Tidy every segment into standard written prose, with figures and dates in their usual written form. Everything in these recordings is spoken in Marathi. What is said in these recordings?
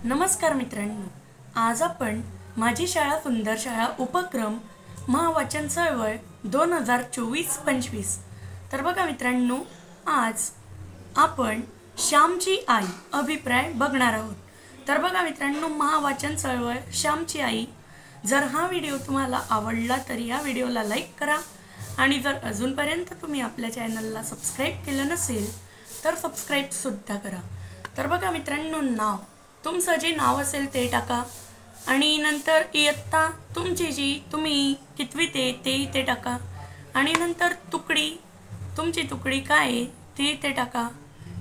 नमस्कार मित्रांनो, आज आपण माझी शाळा सुंदर शाळा उपक्रम महावाचन चळवळ 2024-25 तर बघा मित्रांनो, आज आपण श्यामची आई अभिप्राय बघणार आहोत। तर बघा मित्रांनो, महावाचन चळवळ श्यामची आई, जर हा व्हिडिओ तुम्हाला आवडला तर या व्हिडिओला लाईक करा आणि जर अजूनपर्यंत तुम्ही आपल्या चॅनलला सबस्क्राईब केलं नसेल तर सबस्क्राईब सुद्धा करा। तर बघा मित्रांनो, नाव तुमचं जे नाव असेल ते टाका आणि नंतर इयत्ता तुमची जी तुम्ही कितवीत आहे ते इथे टाका आणि नंतर तुमची तुकडी काय आहे ती इथे टाका।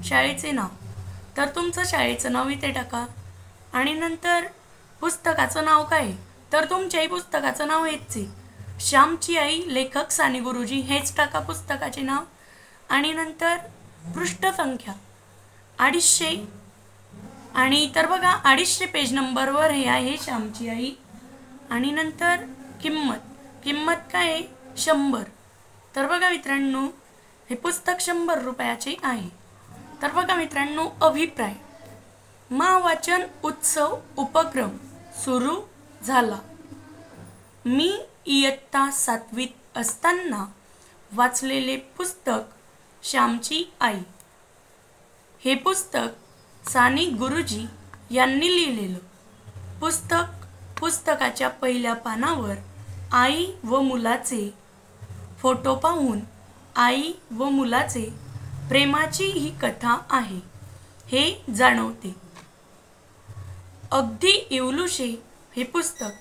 शाळेचे नाव तर तुमचं शाळेचं नाव इथे टाका आणि नंतर पुस्तकाचं नाव काय तर तुमच्याही पुस्तकाचं नाव हेच आहे, श्यामची आई लेखक साने गुरुजी हेच टाका पुस्तकाचे नाव आणि नंतर पृष्ठ संख्या 250 आणि तर बघा 250 पेज नंबरवर हे आहे श्यामची आई आणि नंतर किंमत काय आहे 100। तर बघा मित्रांनो, हे पुस्तक 100 रुपयाचे आहे। तर बघा मित्रांनो, अभिप्राय महावाचन उत्सव उपक्रम सुरू झाला। मी इयत्ता 7वीत असताना वाचलेले पुस्तक श्यामची आई हे पुस्तक साने गुरुजी यांनी लिहिलेलं पुस्तकाच्या पहिल्या पानावर आई व मुलाचे फोटो पाहून आई व मुलाचे प्रेमाची ही कथा आहे हे जाणवते। अगदी इवलुशे हे पुस्तक,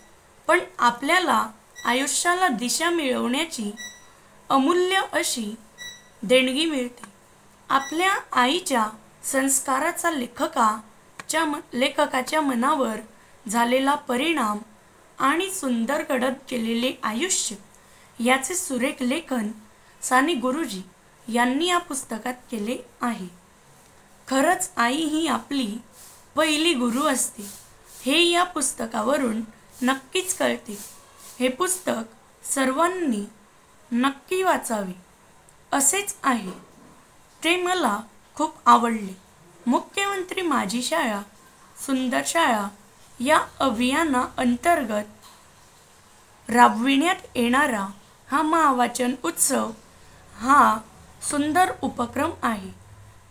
पण आपल्याला आयुष्याला दिशा मिळवण्याची अमूल्य अशी देणगी मिळते। आपल्या आईच्या संस्काराचा लेखकाच्या मनावर झालेला परिणाम आणि सुंदर घडत गेलेले आयुष्य याचे सुरेख लेखन साने गुरुजी यांनी या पुस्तकात केले आहे। खरंच आई ही आपली पहिली गुरु असते हे या पुस्तकावरून नक्कीच कळते। हे पुस्तक सर्वांनी नक्की वाचावे असेच आहे, ते मला खूप आवडले। मुख्यमंत्री माझी शाळा सुंदर शाळा या अभियाना अंतर्गत राबविण्यात येणारा हा महावाचन उत्सव हा सुंदर उपक्रम आहे,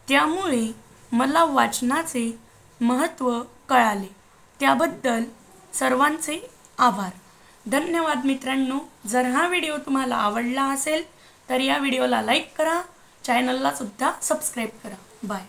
त्यामुळे मला वाचनाचे महत्त्व कळाले। त्याबद्दल सर्वांचे आभार। धन्यवाद मित्रांनो। जर हा व्हिडिओ तुम्हाला आवडला असेल तर या व्हिडिओला लाईक करा, चॅनलला सुद्धा सबस्क्राईब करा। बाय।